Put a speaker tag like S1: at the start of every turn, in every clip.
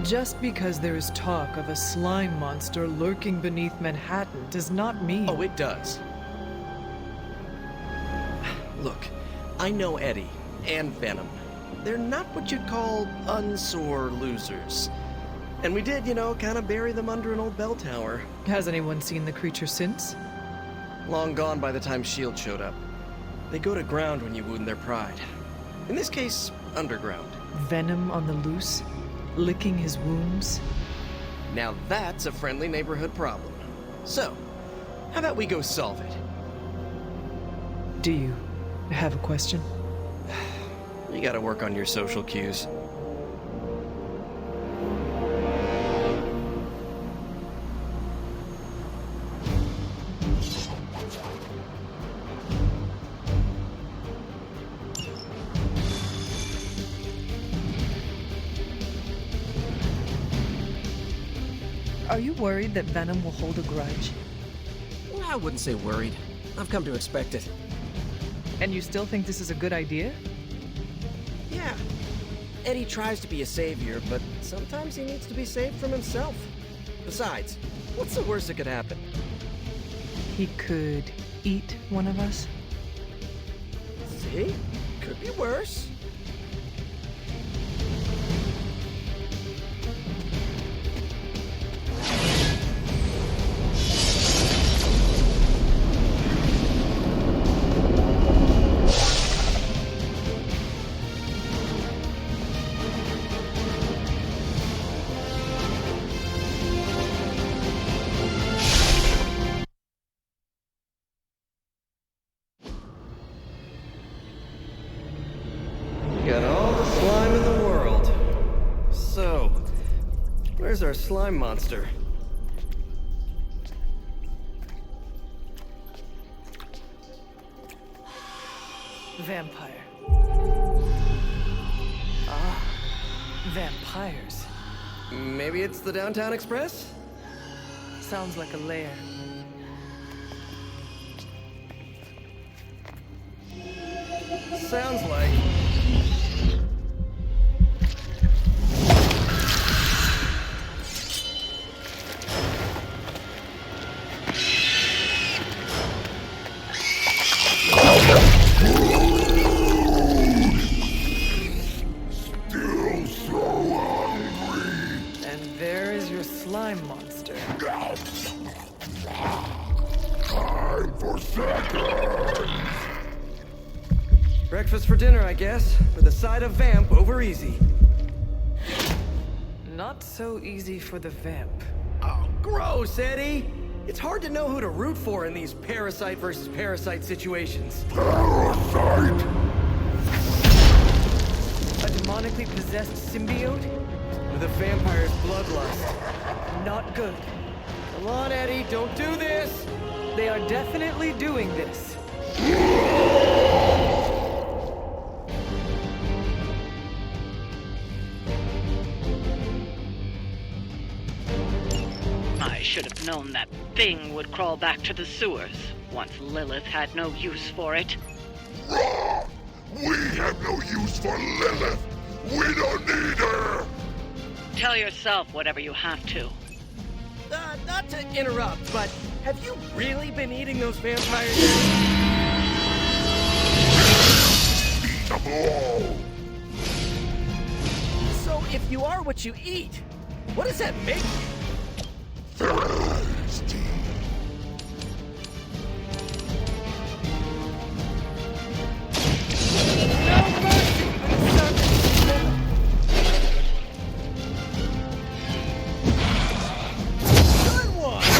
S1: Just because there is talk of a slime monster lurking beneath Manhattan does not mean...
S2: Oh, it does. Look, I know Eddie and Venom. They're not what you'd call unsore losers. And we did, kind of bury them under an old bell tower.
S1: Has anyone seen the creature since?
S2: Long gone by the time S.H.I.E.L.D. showed up. They go to ground when you wound their pride. In this case, underground.
S1: Venom on the loose? Licking his wounds?
S2: Now that's a friendly neighborhood problem. So, how about we go solve it?
S1: Do you have a question?
S2: You gotta work on your social cues.
S1: Are you worried that Venom will hold a grudge?
S2: Well, I wouldn't say worried. I've come to expect it.
S1: And you still think this is a good idea?
S2: Yeah. Eddie tries to be a savior, but sometimes he needs to be saved from himself. Besides, what's the worst that could happen?
S1: He could eat one of us?
S2: See? Could be worse. Got all the slime in the world. So, where's our slime monster?
S1: Vampire. Ah, vampires.
S2: Maybe it's the Downtown Express?
S1: Sounds like a lair.
S2: Sounds like...
S3: Still so hungry.
S1: And there is your slime monster.
S3: Time for seconds.
S2: Breakfast for dinner, I guess, with a side of vamp over easy.
S1: Not so easy for the vamp.
S2: Oh, gross, Eddie! It's hard to know who to root for in these parasite versus parasite situations.
S3: Parasite.
S1: A demonically possessed symbiote?
S2: With a vampire's bloodlust.
S1: Not good.
S2: Come on, Eddie, don't do this!
S1: They are definitely doing this.
S4: I should have known that thing would crawl back to the sewers once Lilith had no use for it.
S3: Wrong. We have no use for Lilith. We don't need her.
S4: Tell yourself whatever you have to.
S2: Not to interrupt, but have you really been eating those vampires?
S3: Eat them all.
S2: So if you are what you eat, what does that make you?
S3: Thirsty.
S2: No mercy for the servants of Lilith. Good one!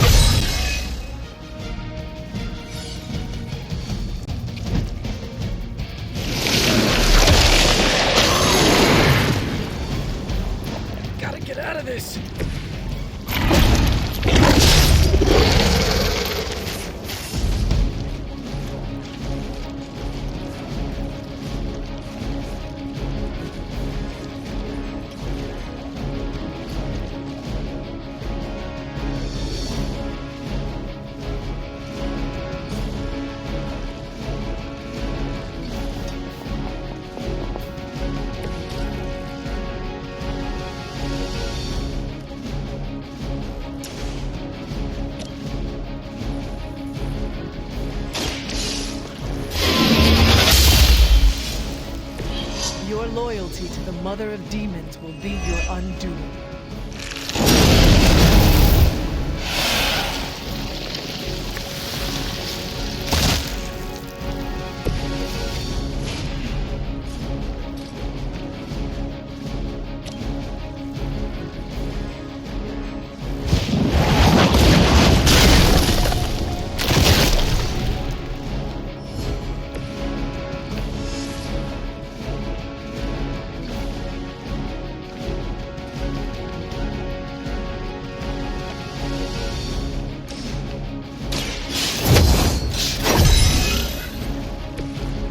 S2: Gotta get out of this!
S1: loyalty to the Mother of Demons will be your undoing.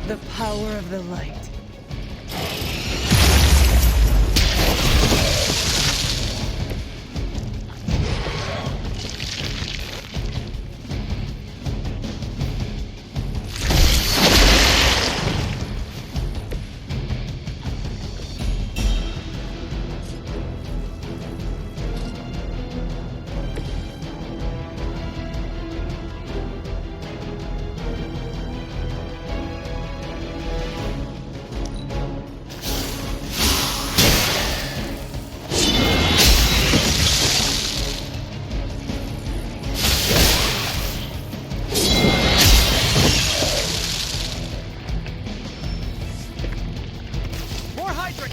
S1: The power of the light.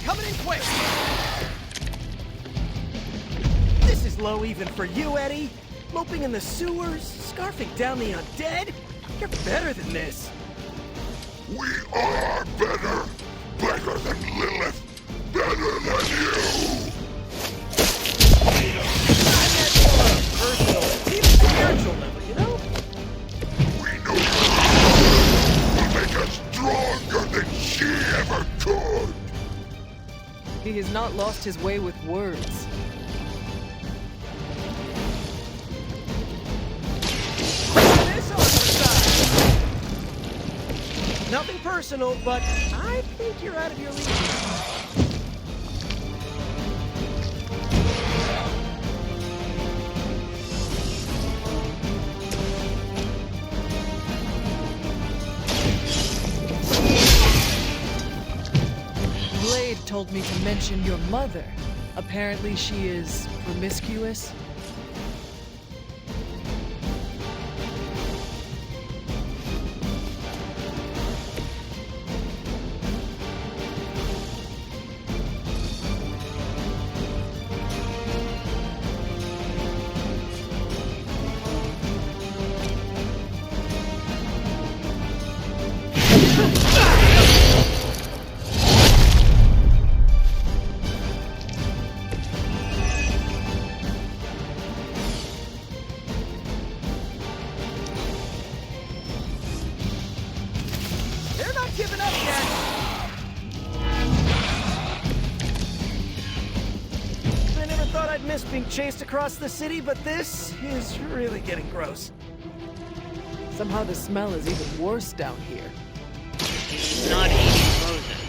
S2: Coming in quick! This is low even for you, Eddie. Moping in the sewers, scarfing down the undead. You're better than this.
S3: We are better! Better than Lilith! Better than you!
S2: I meant more on a personal, even spiritual level, you know?
S3: We know will make us stronger than she ever could!
S1: He has not lost his way with words.
S2: This on the side. Nothing personal, but I think you're out of your league.
S1: Blade told me to mention your mother. Apparently she is promiscuous.
S2: Giving up yet. I never thought I'd miss being chased across the city, but this is really getting gross.
S1: Somehow the smell is even worse down here.
S4: He's not eating roses.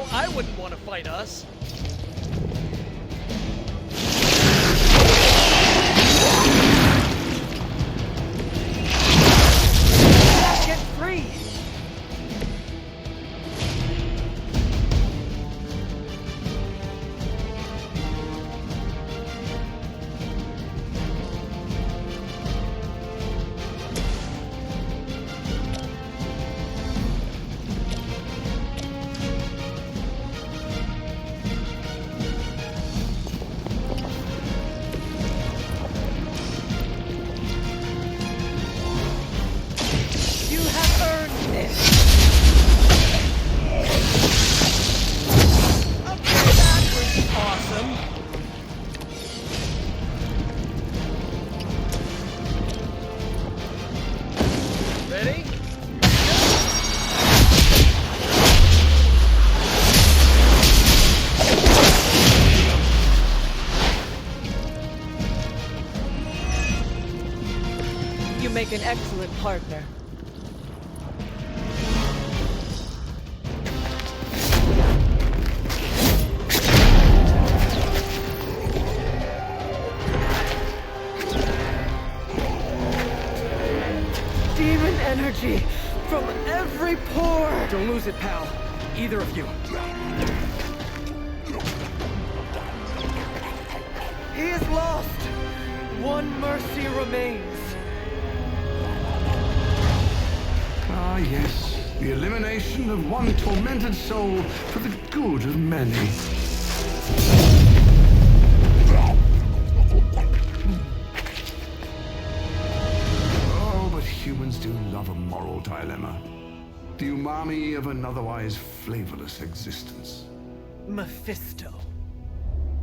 S2: I wouldn't want to fight us. Get free!
S1: make an excellent partner. Demon energy from every pore!
S2: Don't lose it, pal. Either of you.
S1: He is lost! One mercy remains.
S3: Ah, yes. The elimination of one tormented soul for the good of many. Oh, but humans do love a moral dilemma. The umami of an otherwise flavorless existence.
S1: Mephisto.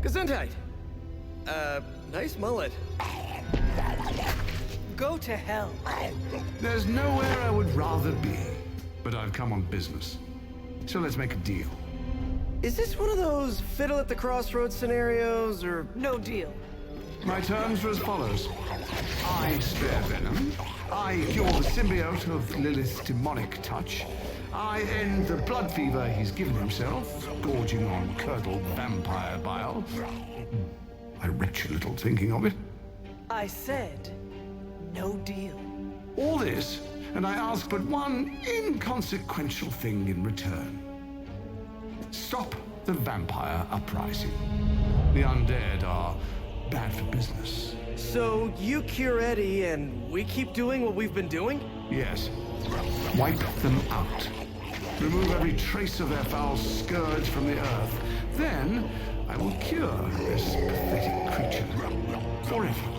S2: Gesundheit. Nice mullet.
S1: Go to hell.
S3: There's nowhere I would rather be, but I've come on business. So let's make a deal.
S2: Is this one of those fiddle at the crossroads scenarios, or...
S1: No deal.
S3: My terms are as follows. I spare Venom. I cure the symbiote of Lilith's demonic touch. I end the blood fever he's given himself, gorging on curdled vampire bile. I retch a little thinking of it.
S1: I said, no deal.
S3: All this, and I ask but one inconsequential thing in return. Stop the vampire uprising. The undead are bad for business.
S2: So you cure Eddie, and we keep doing what we've been doing?
S3: Yes. Wipe them out. Remove every trace of their foul scourge from the earth. Then I will cure this pathetic creature forever.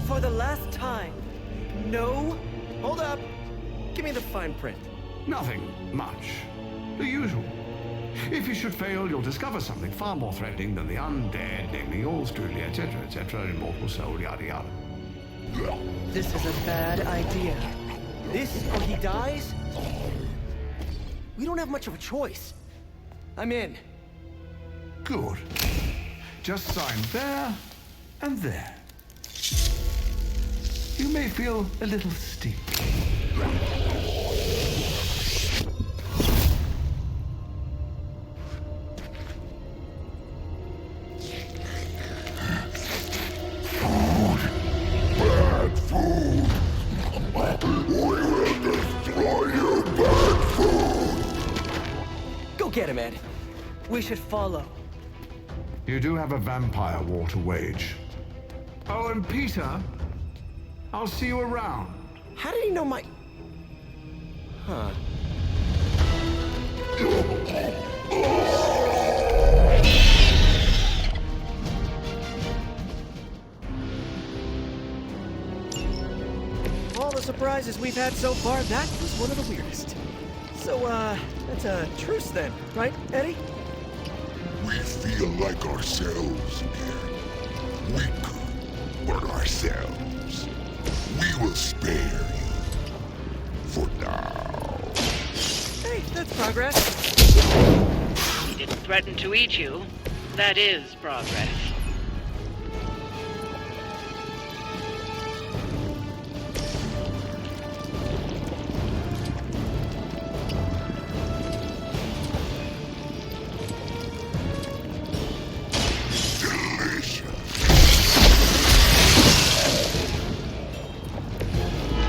S1: For the last time, no.
S2: Hold up. Give me the fine print.
S3: Nothing much. The usual. If you should fail, you'll discover something far more threatening than the undead, namely yours truly, etc., immortal soul, yada yada.
S1: This is a bad idea.
S2: This or he dies? We don't have much of a choice. I'm in.
S3: Good. Just sign there and there. You may feel a little sting. Bad food! We will destroy you, bad food!
S2: Go get him, Ed.
S1: We should follow.
S3: You do have a vampire war to wage. Oh, and Peter, I'll see you around.
S2: How did he know my... Huh. All the surprises we've had so far, that was one of the weirdest. So, that's a truce then, right, Eddie?
S3: We feel like ourselves again. Weak, but ourselves. We will spare you. For now.
S2: Hey, that's progress.
S4: He didn't threaten to eat you. That is progress.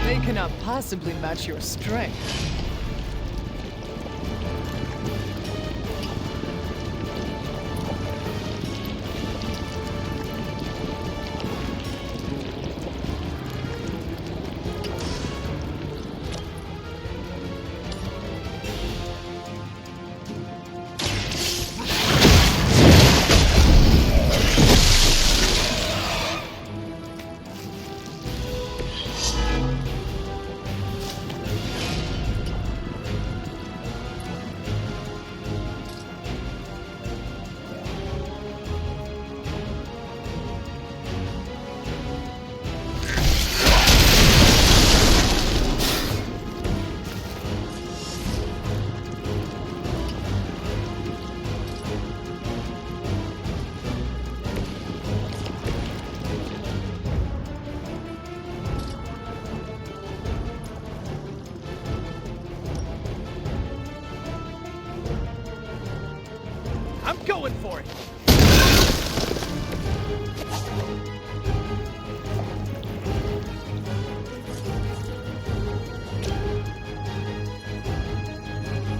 S1: They cannot possibly match your strength.
S2: I'm going for it.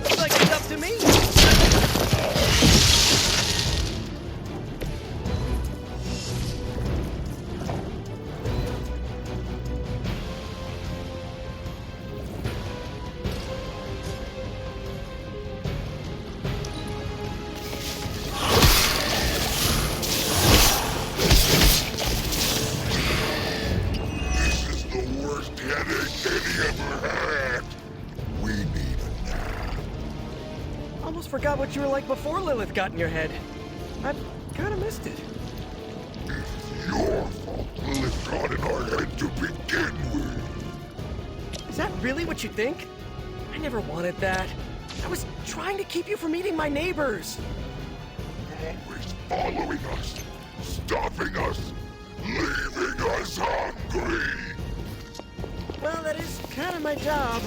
S2: Looks like it's up to me. Almost forgot what you were like before Lilith got in your head. I've kind of missed it.
S5: It's your fault Lilith got in our head to begin with.
S2: Is that really what you think? I never wanted that. I was trying to keep you from eating my neighbors.
S5: Always following us, stopping us, leaving us hungry.
S2: Well, that is kind of my job.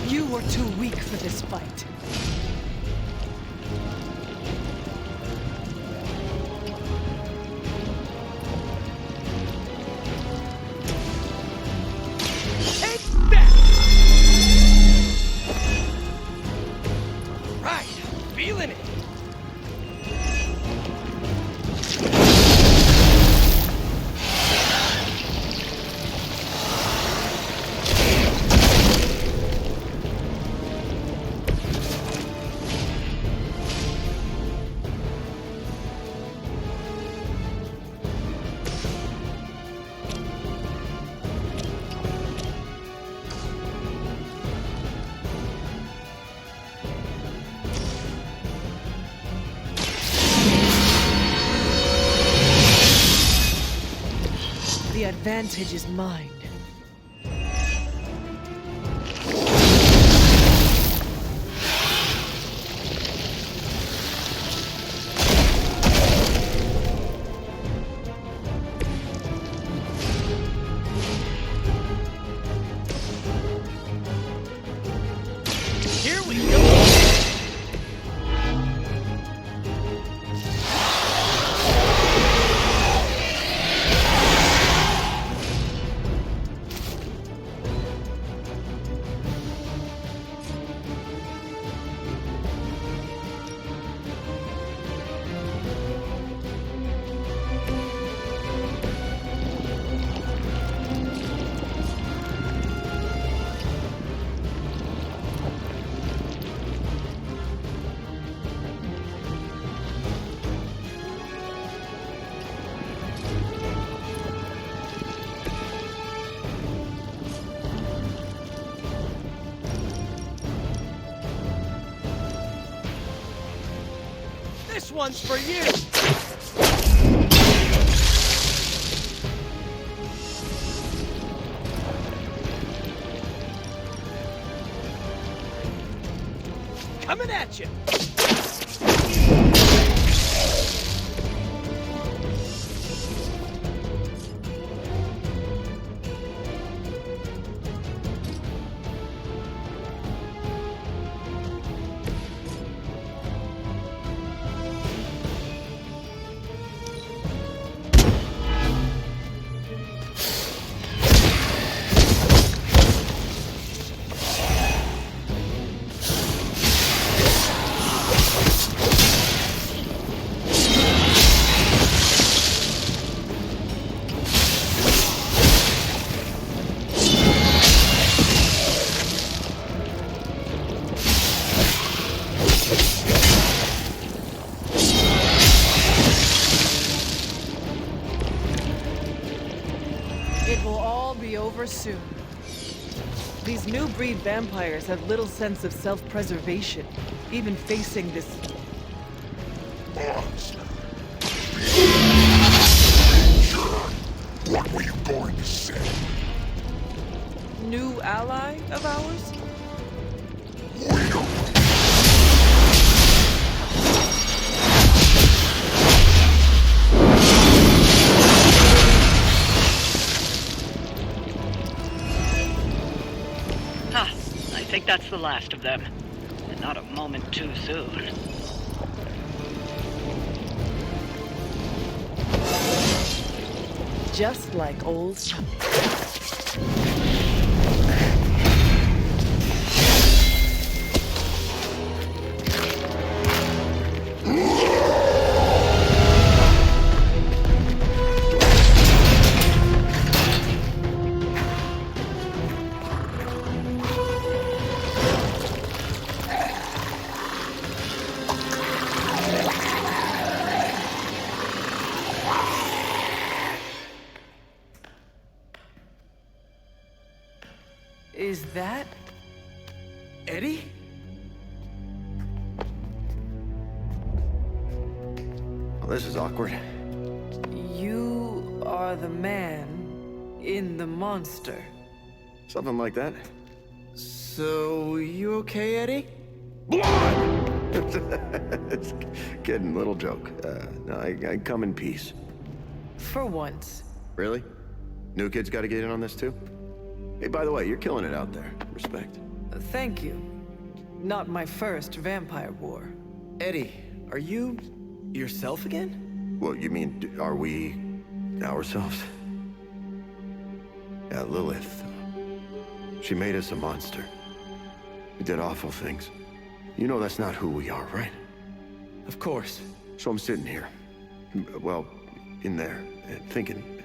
S1: You are too weak for this fight.
S2: Take that! Right, feeling it.
S1: The advantage is mine.
S2: Here we go. This one's for you. Coming at you.
S1: It will all be over soon. These new breed vampires have little sense of self-preservation, even facing this...
S5: Monster. Sure. What were you going to say?
S1: new ally of ours?
S5: We don't.
S4: that's the last of them. And not a moment too soon.
S1: Just like old. Is that
S2: Eddie?
S6: Well, this is awkward.
S1: you are the man in the monster?
S6: Something like that.
S2: So, you okay, Eddie?
S6: It's kidding, little joke. No, I come in peace.
S1: For once.
S6: Really? New kids got to get in on this too? Hey, by the way, you're killing it out there. Respect.
S1: Thank you. Not my first vampire war.
S2: Eddie, are you yourself again?
S6: Well, you mean, are we ourselves? Yeah, Lilith. She made us a monster. We did awful things. You know that's not who we are, right?
S2: Of course.
S6: So I'm sitting here. Well, in there, thinking.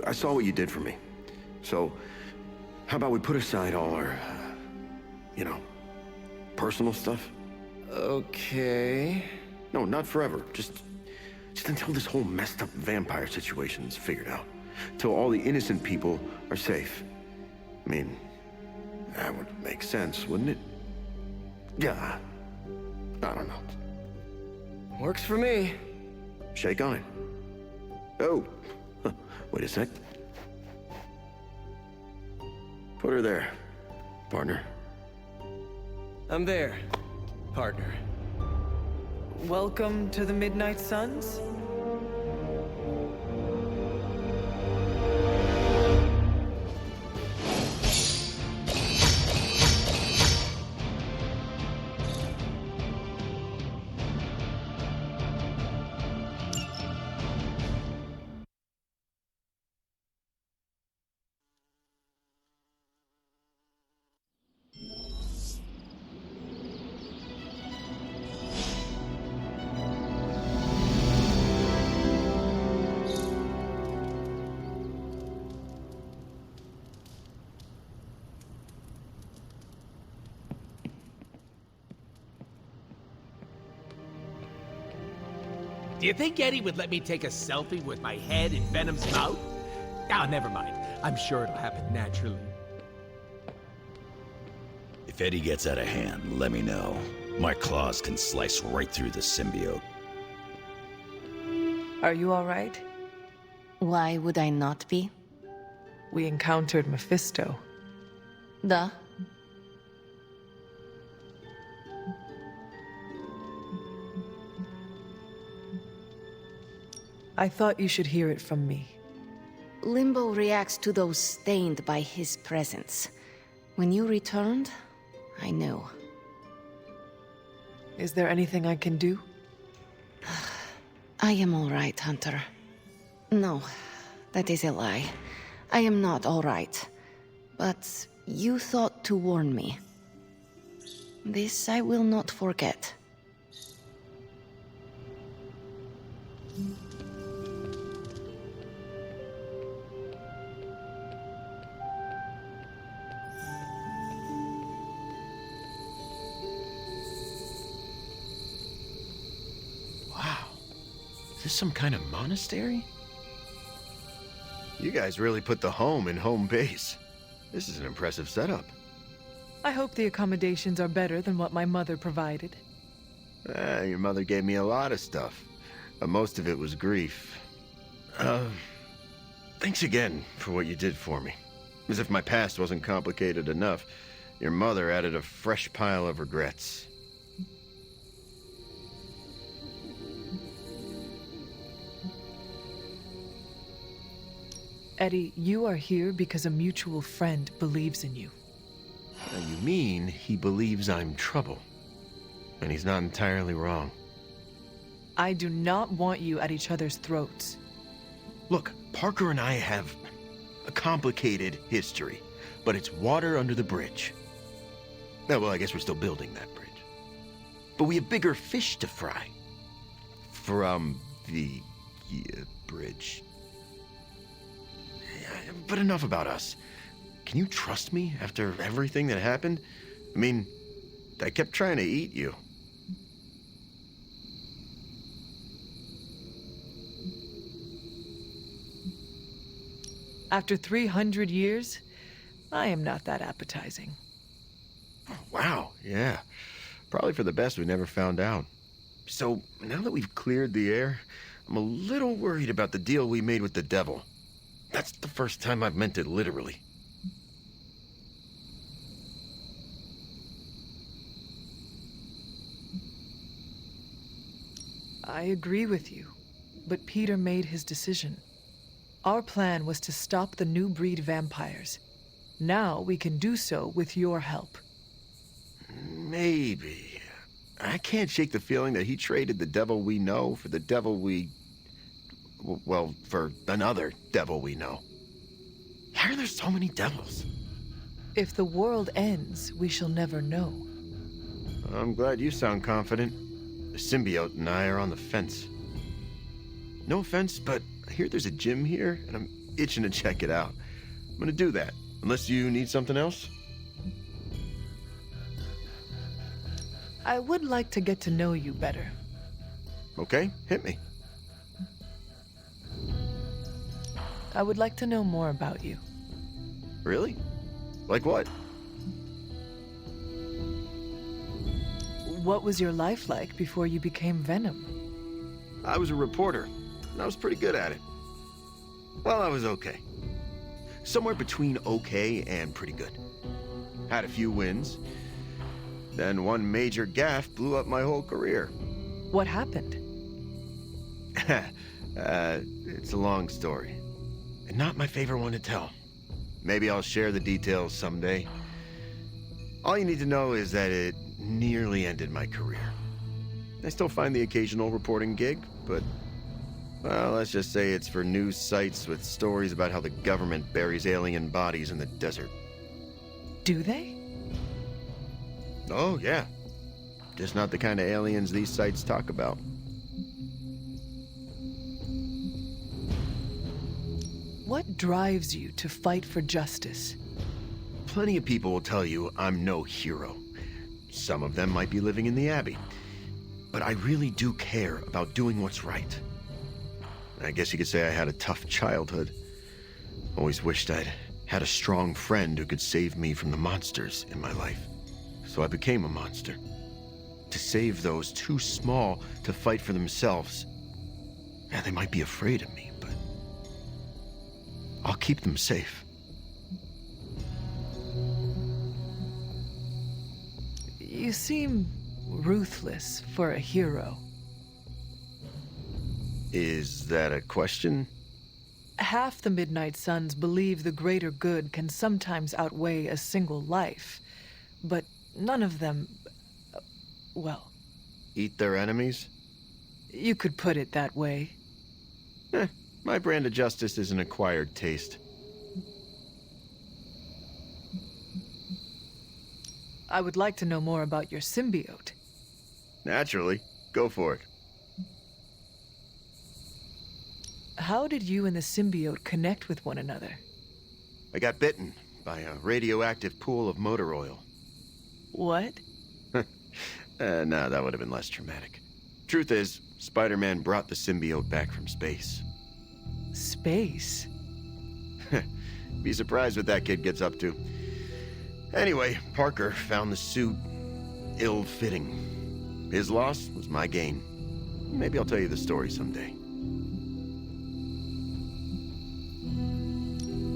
S6: I saw what you did for me. So, how about we put aside all our, personal stuff?
S2: Okay.
S6: No, not forever. Just until this whole messed up vampire situation is figured out. Till all the innocent people are safe. I mean, that would make sense, wouldn't it? Yeah. I don't know.
S2: Works for me.
S6: Shake on it. Oh. Wait a sec. Put her there, partner.
S2: I'm there, partner.
S1: Welcome to the Midnight Suns?
S7: Do you think Eddie would let me take a selfie with my head in Venom's mouth? Ah, never mind. I'm sure it'll happen naturally.
S8: If Eddie gets out of hand, let me know. My claws can slice right through the symbiote.
S1: Are you all right?
S9: Why would I not be?
S1: We encountered Mephisto.
S9: Duh.
S1: I thought you should hear it from me.
S9: Limbo reacts to those stained by his presence. When you returned, I knew.
S1: Is there anything I can do?
S9: I am all right, Hunter. No, that is a lie. I am not all right. But you thought to warn me. This I will not forget.
S6: Is this some kind of monastery? You guys really put the home in home base. This is an impressive setup.
S1: I hope the accommodations are better than what my mother provided.
S6: Your mother gave me a lot of stuff. Most of it was grief. Thanks again for what you did for me. As if my past wasn't complicated enough, your mother added a fresh pile of regrets.
S1: Eddie, you are here because a mutual friend believes in you.
S6: You mean he believes I'm trouble? And he's not entirely wrong.
S1: I do not want you at each other's throats.
S6: Look, Parker and I have a complicated history, but it's water under the bridge. Oh, well, I guess we're still building that bridge. But we have bigger fish to fry. From the bridge. But enough about us. Can you trust me after everything that happened? I mean, I kept trying to eat you.
S1: After 300 years, I am not that appetizing.
S6: Wow, yeah. Probably for the best we never found out. So, now that we've cleared the air, I'm a little worried about the deal we made with the devil. That's the first time I've meant it literally.
S1: I agree with you, but Peter made his decision. Our plan was to stop the new breed vampires. Now we can do so with your help.
S6: Maybe. I can't shake the feeling that he traded the devil we know for the devil we... well, for another devil we know. Why are there so many devils?
S1: If the world ends, we shall never know.
S6: I'm glad you sound confident. The symbiote and I are on the fence. No offense, but I hear there's a gym here, and I'm itching to check it out. I'm gonna do that, unless you need something else.
S1: I would like to get to know you better.
S6: Okay, hit me.
S1: I would like to know more about you.
S6: Really? Like what?
S1: What was your life like before you became Venom?
S6: I was a reporter, and I was pretty good at it. Well, I was okay. Somewhere between okay and pretty good. Had a few wins. Then one major gaffe blew up my whole career.
S1: What happened?
S6: It's a long story. And not my favorite one to tell. Maybe I'll share the details someday. All you need to know is that it nearly ended my career. I still find the occasional reporting gig, but, well, let's just say it's for news sites with stories about how the government buries alien bodies in the desert.
S1: Do they?
S6: Oh, yeah. Just not the kind of aliens these sites talk about.
S1: What drives you to fight for justice?
S6: Plenty of people will tell you I'm no hero. Some of them might be living in the Abbey. But I really do care about doing what's right. I guess you could say I had a tough childhood. Always wished I'd had a strong friend who could save me from the monsters in my life. So I became a monster. To save those too small to fight for themselves. Yeah, they might be afraid of me, but I'll keep them safe.
S1: You seem ruthless for a hero.
S6: Is that a question?
S1: Half the Midnight Suns believe the greater good can sometimes outweigh a single life, but none of them, well...
S6: Eat their enemies?
S1: You could put it that way.
S6: My brand of justice is an acquired taste.
S1: I would like to know more about your symbiote.
S6: Naturally. Go for it.
S1: How did you and the symbiote connect with one another?
S6: I got bitten by a radioactive pool of motor oil.
S1: What?
S6: No, that would have been less traumatic. Truth is, Spider-Man brought the symbiote back from space.
S1: Space?
S6: Be surprised what that kid gets up to. Anyway, Parker found the suit ill-fitting. His loss was my gain. Maybe I'll tell you the story someday.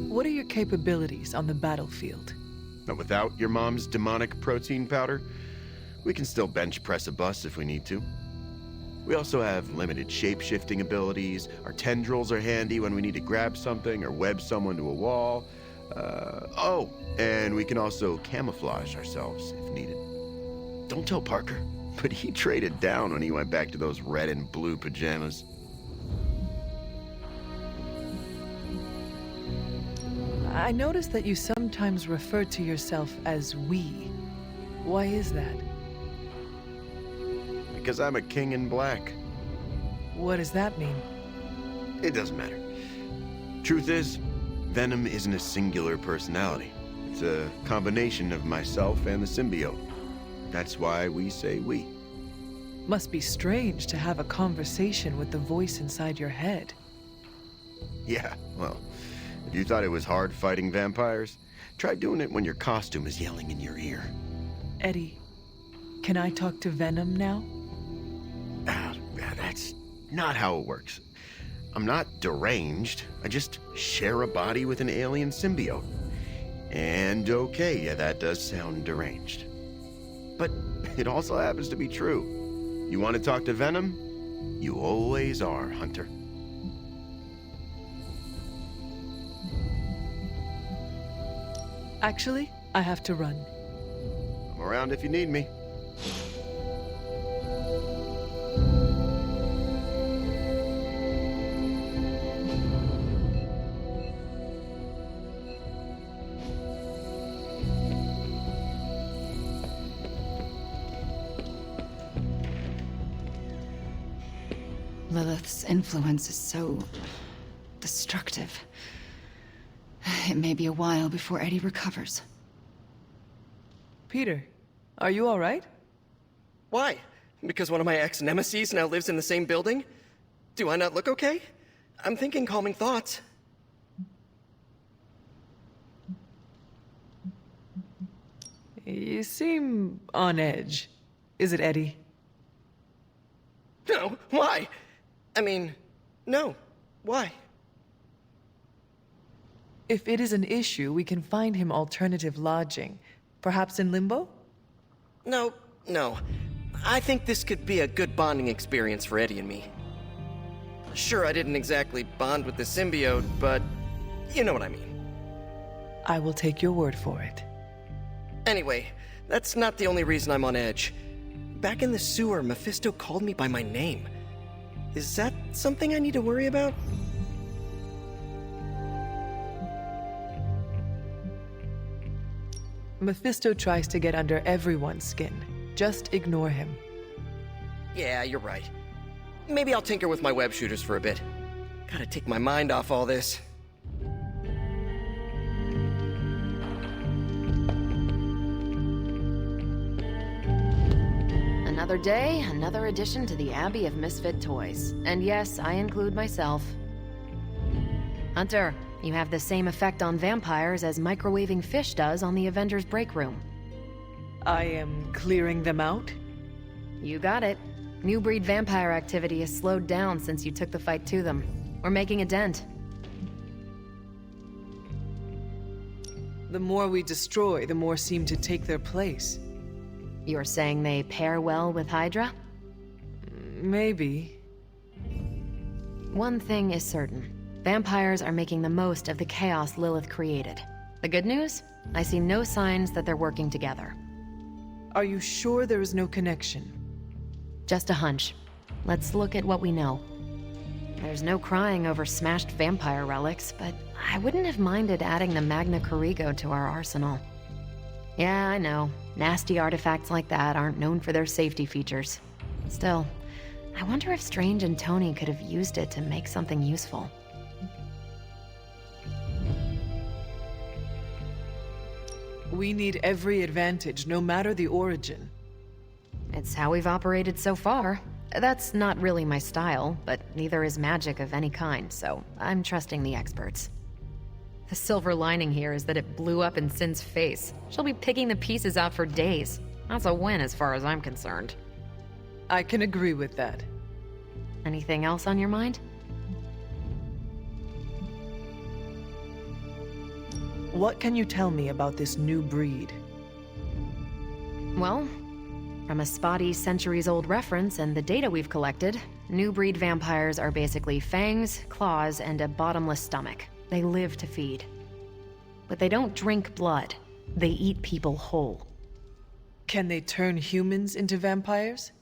S1: What are your capabilities on the battlefield?
S6: But without your mom's demonic protein powder, we can still bench press a bus if we need to. We also have limited shape-shifting abilities. Our tendrils are handy when we need to grab something or web someone to a wall. And we can also camouflage ourselves if needed. Don't tell Parker, but he traded down when he went back to those red and blue pajamas.
S1: I noticed that you sometimes refer to yourself as we. Why is that?
S6: Because I'm a king in black.
S1: What does that mean?
S6: It doesn't matter. Truth is, Venom isn't a singular personality. It's a combination of myself and the symbiote. That's why we say we.
S1: Must be strange to have a conversation with the voice inside your head.
S6: Yeah, well, if you thought it was hard fighting vampires, try doing it when your costume is yelling in your ear.
S1: Eddie, can I talk to Venom now?
S6: That's not how it works. I'm not deranged. I just share a body with an alien symbiote. And okay, yeah, that does sound deranged. But it also happens to be true. You want to talk to Venom? You always are, Hunter.
S1: Actually, I have to run.
S6: I'm around if you need me.
S10: Lilith's influence is so destructive. It may be a while before Eddie recovers.
S1: Peter, are you all right?
S2: Why? Because one of my ex-nemesis now lives in the same building? Do I not look okay? I'm thinking calming thoughts.
S1: You seem on edge. Is it Eddie?
S2: No, why? I mean, no. Why?
S1: If it is an issue, we can find him alternative lodging. Perhaps in Limbo?
S2: No. I think this could be a good bonding experience for Eddie and me. Sure, I didn't exactly bond with the symbiote, but you know what I mean.
S1: I will take your word for it.
S2: Anyway, that's not the only reason I'm on edge. Back in the sewer, Mephisto called me by my name. Is that something I need to worry about?
S1: Mephisto tries to get under everyone's skin. Just ignore him.
S2: Yeah, you're right. Maybe I'll tinker with my web shooters for a bit. Gotta take my mind off all this.
S9: Another day, another addition to the Abbey of Misfit Toys. And yes, I include myself. Hunter, you have the same effect on vampires as microwaving fish does on the Avengers break room.
S1: I am clearing them out?
S9: You got it. New breed vampire activity has slowed down since you took the fight to them. We're making a dent.
S1: The more we destroy, the more seem to take their place.
S9: You're saying they pair well with Hydra?
S1: Maybe.
S9: One thing is certain. Vampires are making the most of the chaos Lilith created. The good news? I see no signs that they're working together.
S1: Are you sure there is no connection?
S9: Just a hunch. Let's look at what we know. There's no crying over smashed vampire relics, but I wouldn't have minded adding the Magna Corrigo to our arsenal. Yeah, I know. Nasty artifacts like that aren't known for their safety features. Still, I wonder if Strange and Tony could have used it to make something useful.
S1: We need every advantage, no matter the origin.
S9: It's how we've operated so far. That's not really my style, but neither is magic of any kind, so I'm trusting the experts. The silver lining here is that it blew up in Sin's face. She'll be picking the pieces out for days. That's a win as far as I'm concerned.
S1: I can agree with that.
S9: Anything else on your mind?
S1: What can you tell me about this new breed?
S9: Well,
S11: From a spotty, centuries-old reference and the data we've collected, new breed vampires are basically fangs, claws, and a bottomless stomach. They live to feed. But they don't drink blood. They eat people whole.
S1: Can they turn humans into vampires?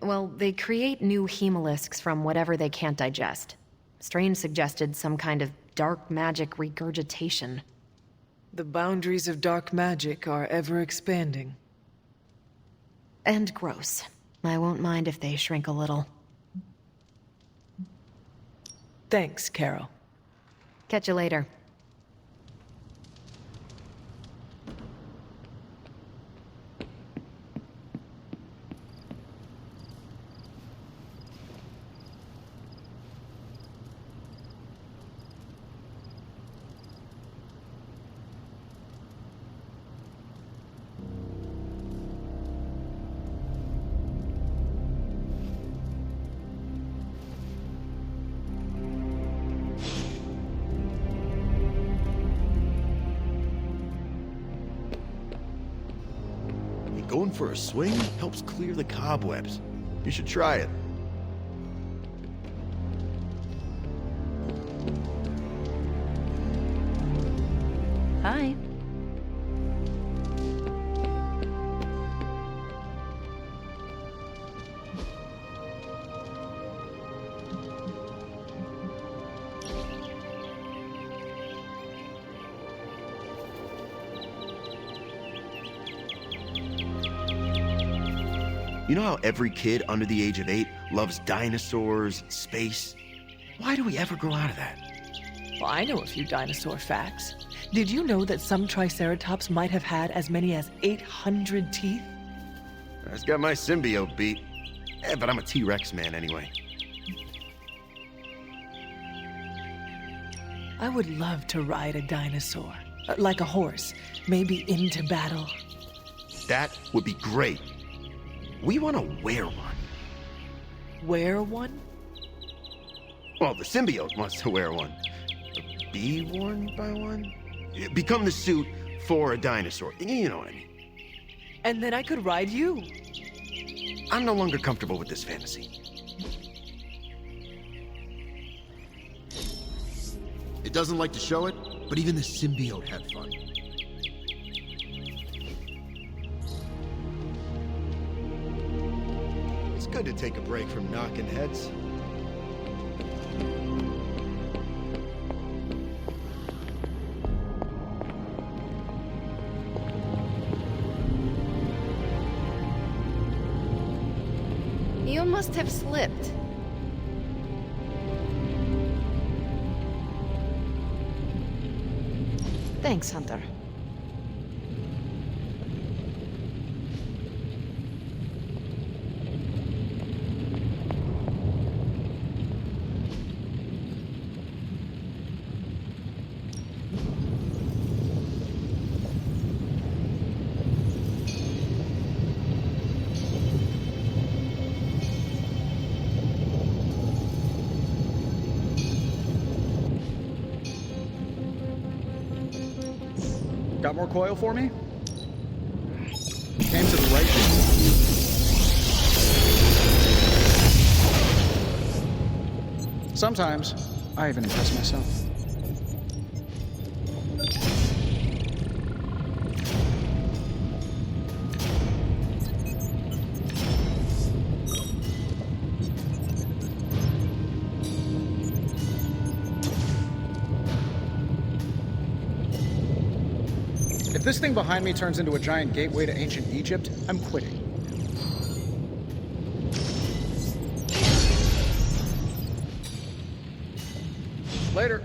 S11: Well, they create new hemolisks from whatever they can't digest. Strange suggested some kind of dark magic regurgitation.
S1: The boundaries of dark magic are ever expanding.
S11: And gross. I won't mind if they shrink a little.
S1: Thanks, Carol.
S11: Catch you later.
S6: Going for a swing helps clear the cobwebs. You should try it.
S11: Hi.
S6: You know how every kid under the age of 8 loves dinosaurs, space? Why do we ever grow out of that?
S1: Well, I know a few dinosaur facts. Did you know that some Triceratops might have had as many as 800 teeth?
S6: It's got my symbiote beat. But I'm a T-Rex man anyway.
S1: I would love to ride a dinosaur. Like a horse. Maybe into battle.
S6: That would be great. We want to wear one.
S1: Wear one?
S6: Well, the symbiote wants to wear one. Be worn by one? Become the suit for a dinosaur. You know what I mean.
S1: And then I could ride you.
S6: I'm no longer comfortable with this fantasy.
S12: It doesn't like to show it, but even the symbiote had fun.
S6: It's good to take a break from knocking heads.
S9: You must have slipped. Thanks, Hunter.
S13: Got more coil for me? Came to the right. Sometimes, I even impress myself. If this thing behind me turns into a giant gateway to ancient Egypt, I'm quitting. Later.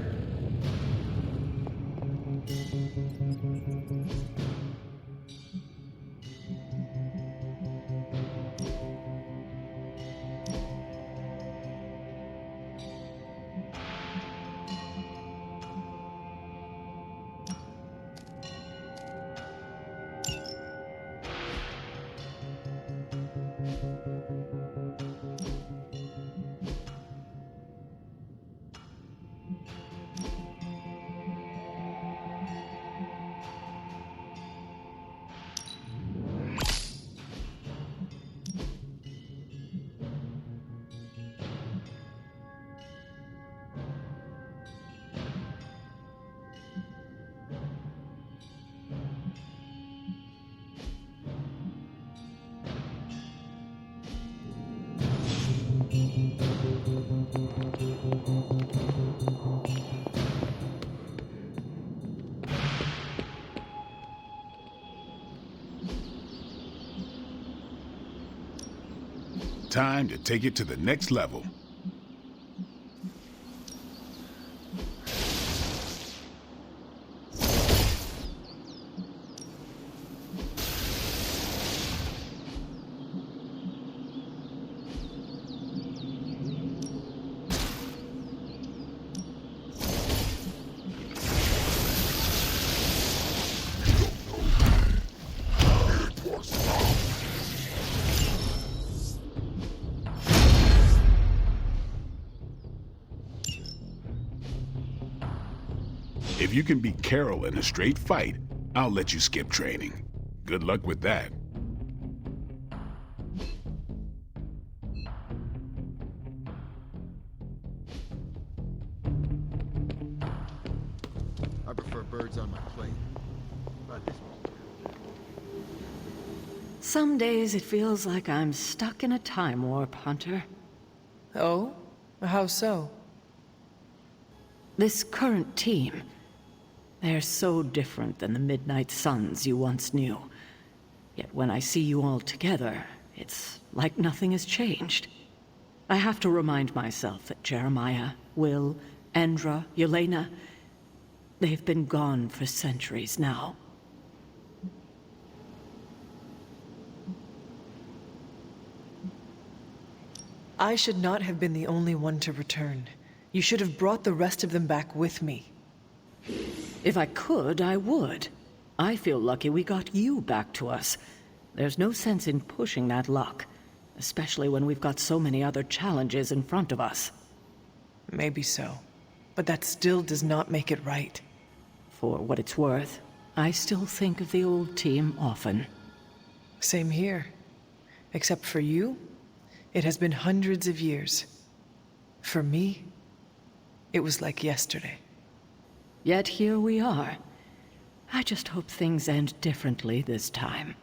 S5: time to take it to the next level. If you can beat Carol in a straight fight, I'll let you skip training. Good luck with that.
S12: I prefer birds on my plate. But this one's...
S14: Some days it feels like I'm stuck in a time warp, Hunter.
S1: Oh? How so?
S14: This current team, they're so different than the Midnight Suns you once knew. Yet when I see you all together, it's like nothing has changed. I have to remind myself that Jeremiah, Will, Andra, Yelena, they've been gone for centuries now.
S1: I should not have been the only one to return. You should have brought the rest of them back with me.
S14: If I could, I would. I feel lucky we got you back to us. There's no sense in pushing that luck, especially when we've got so many other challenges in front of us.
S1: Maybe so, but that still does not make it right.
S14: For what it's worth, I still think of the old team often.
S1: Same here. Except for you, it has been hundreds of years. For me, it was like yesterday.
S14: Yet here we are. I just hope things end differently this time.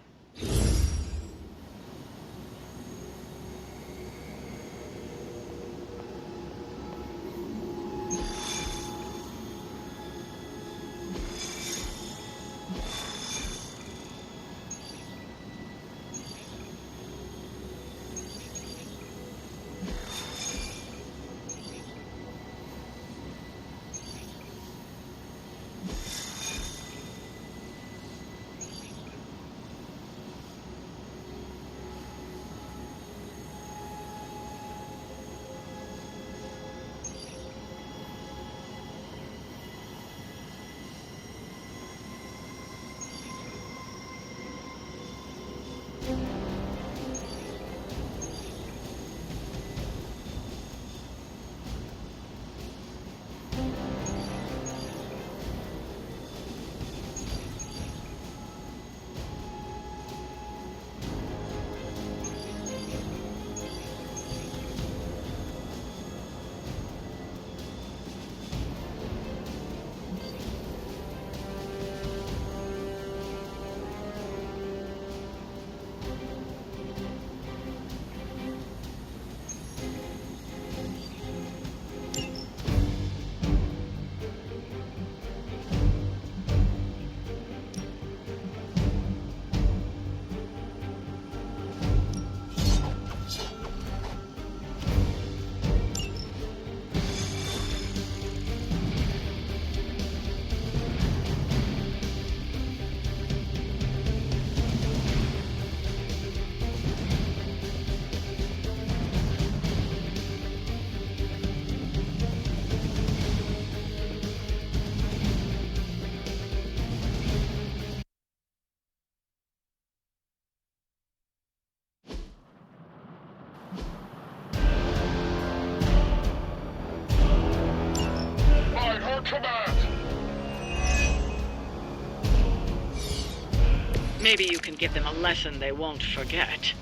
S4: Maybe you can give them a lesson they won't forget.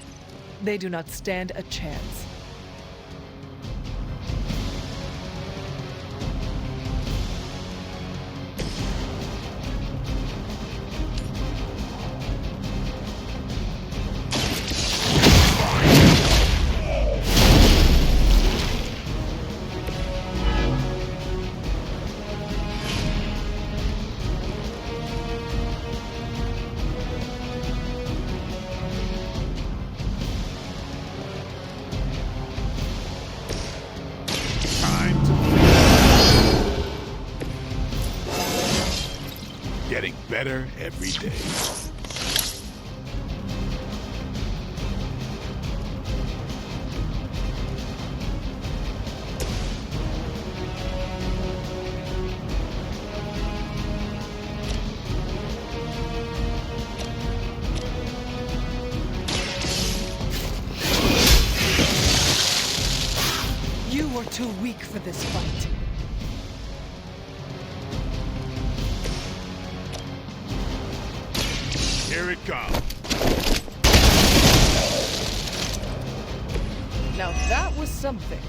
S1: They do not stand a chance.
S5: better every day.
S1: You are too weak for this fight.
S5: Here it comes.
S1: Now that was something.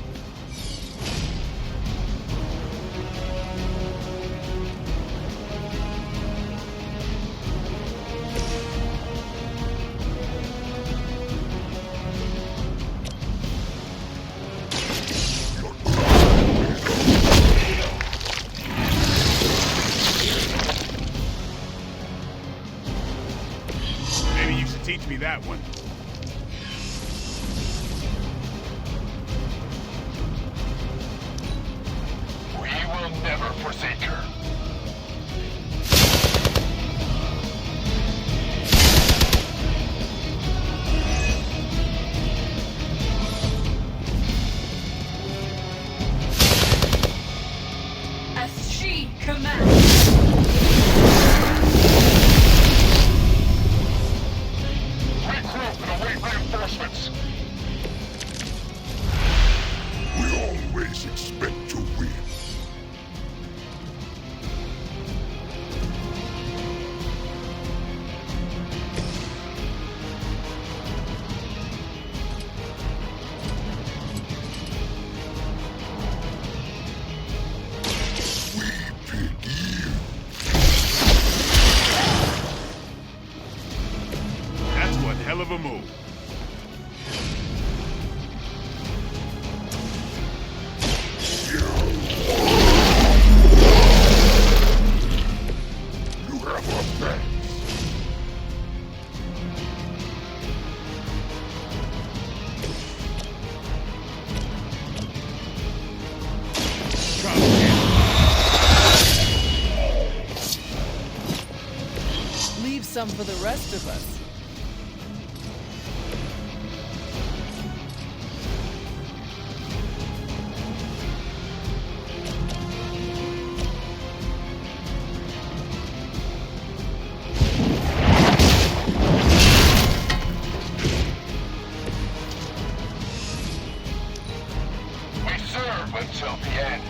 S5: Maybe you should teach me that one.
S15: We will never forsake her.
S16: As she commands.
S15: Regroup and await reinforcements.
S5: We always expect to win. That's one hell of a move. You have a thanks.
S1: Leave some for the rest of us.
S15: We serve until the end.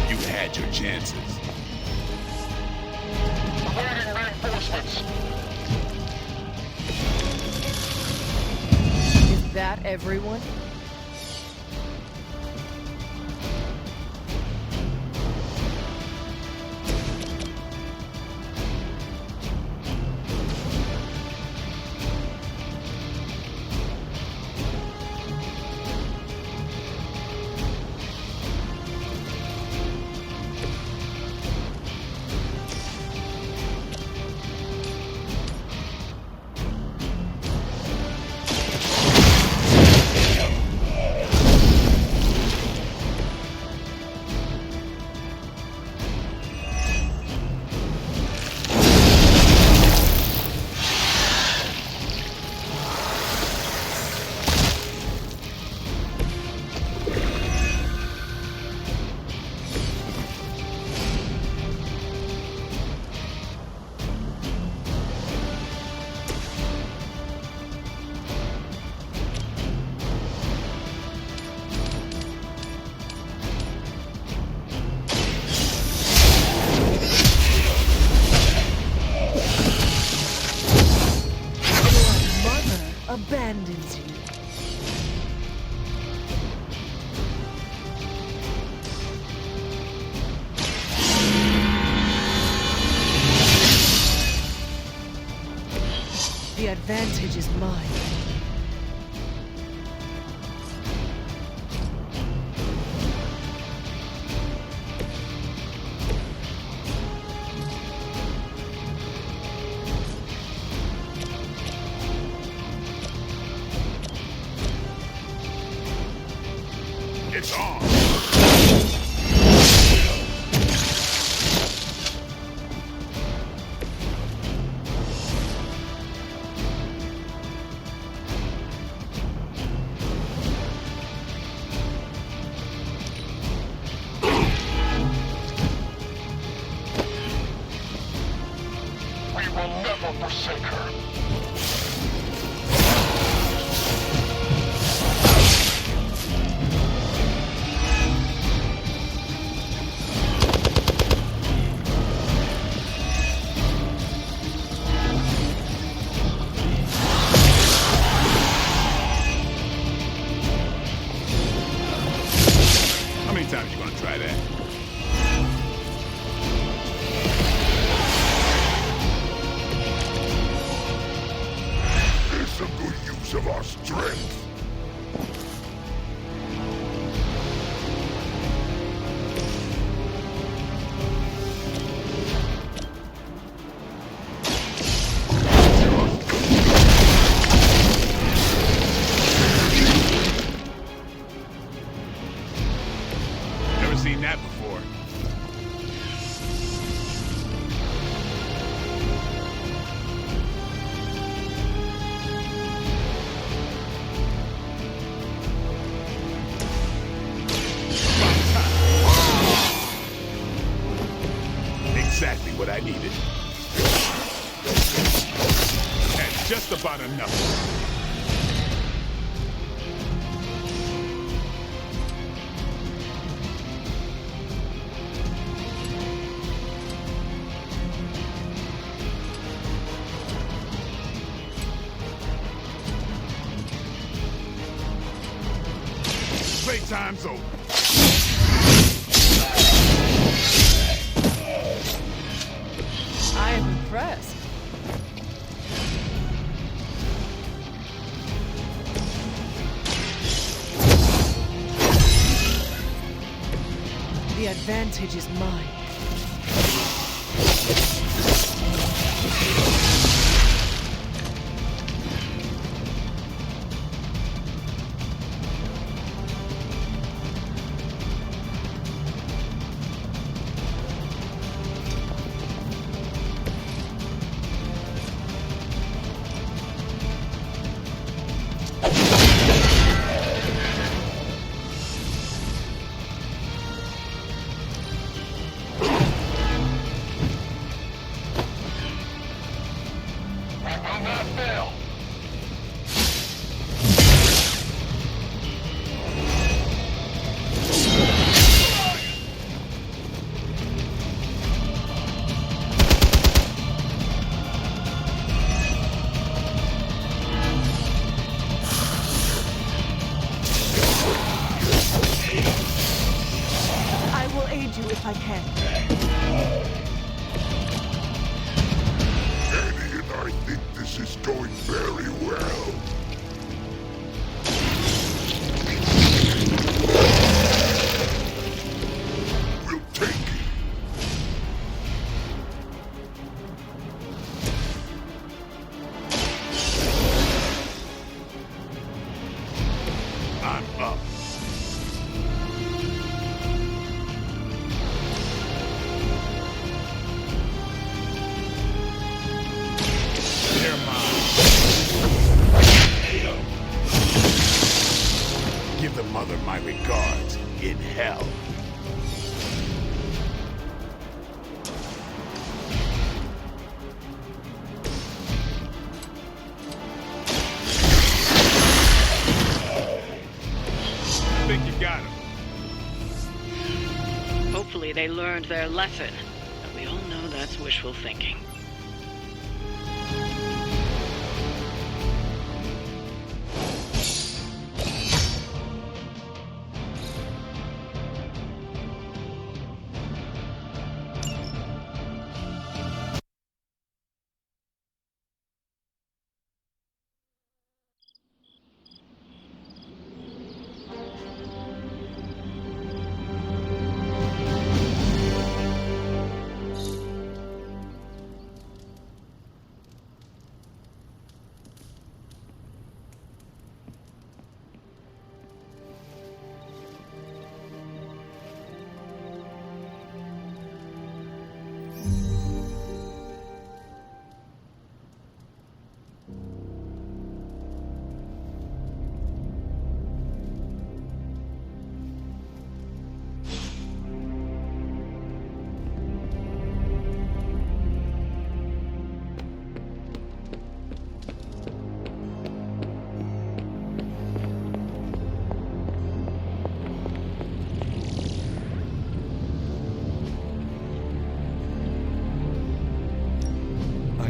S5: You had your chances.
S15: Awaiting reinforcements.
S1: Is that everyone? advantage is mine.
S5: It's on!
S15: We will never forsake her.
S5: How many times you gonna try that? There's some good use of our strength. Never seen that before. Exactly what I needed. And just about enough. Playtime's over.
S1: I am impressed. The advantage is mine.
S17: if I can.
S5: Eddie and I think this is going very well. We'll take it. I'm up. Give the mother my regards in hell. I think you got him.
S4: Hopefully they learned their lesson. But we all know that's wishful thinking.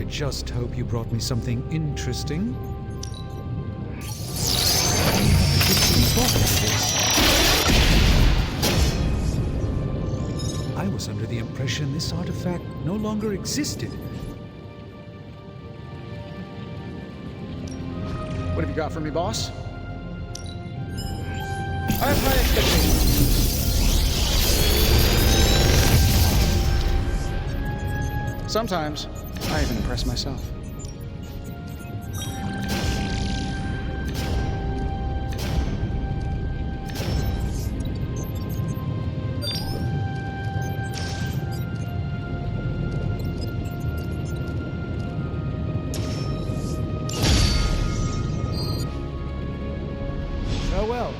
S18: just hope you brought me something interesting. I was under the impression this artifact no longer existed.
S13: What have you got for me, boss? I have high expectations. Sometimes, I even impress myself.
S18: Farewell.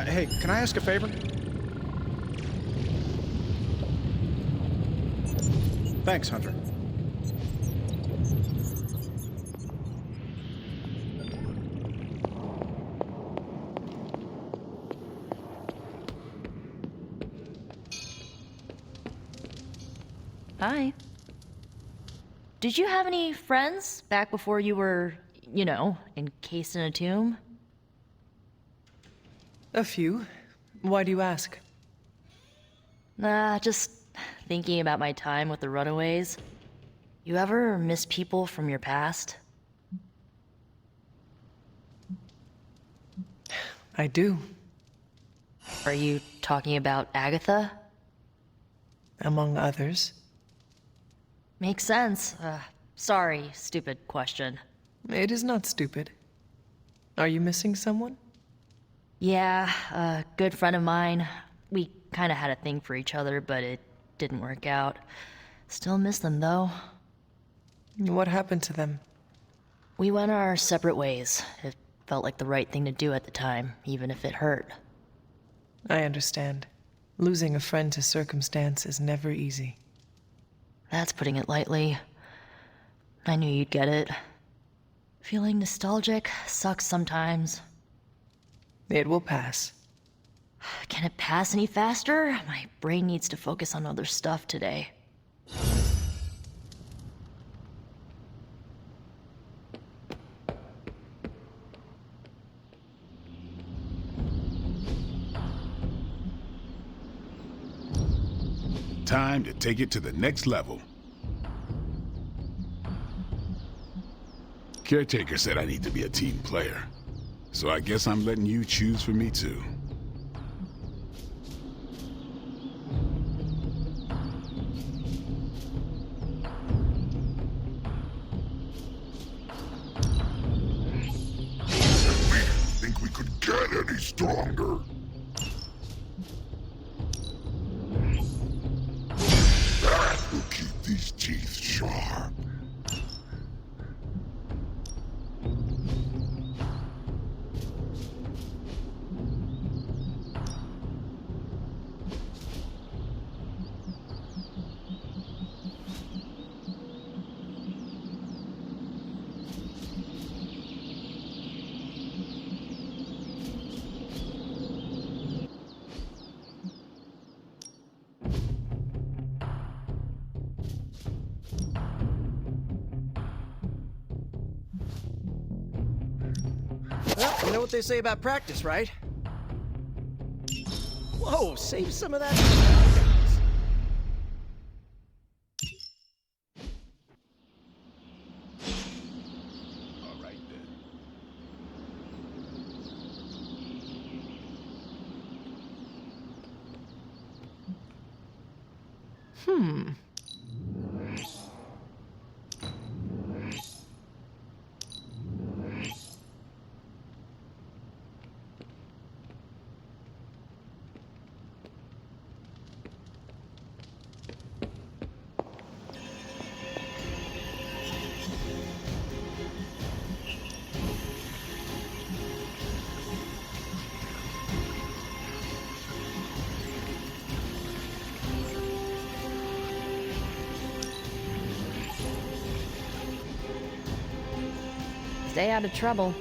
S13: Hey, can I ask a favor? Thanks, Hunter.
S19: Hi. Did you have any friends back before you were, you know, encased in a tomb?
S1: A few. Why do you ask?
S19: Nah, just thinking about my time with the Runaways. You ever miss people from your past?
S1: I do.
S19: Are you talking about Agatha?
S1: Among others.
S19: Makes sense. Sorry, stupid question.
S1: It is not stupid. Are you missing someone?
S19: Yeah, a good friend of mine. We kinda had a thing for each other, but it didn't work out. Still miss them, though.
S1: What happened to them?
S19: We went our separate ways. It felt like the right thing to do at the time, even if it hurt.
S1: I understand. Losing a friend to circumstance is never easy.
S19: That's putting it lightly. I knew you'd get it. Feeling nostalgic sucks sometimes.
S1: It will pass.
S19: Can it pass any faster? My brain needs to focus on other stuff today.
S5: Time to take it to the next level. Caretaker said I need to be a team player. So I guess I'm letting you choose for me too.
S15: Think we could get any stronger? That will keep these teeth sharp.
S2: Well, you know what they say about practice, right? Whoa, save some of that.
S11: Stay out of trouble.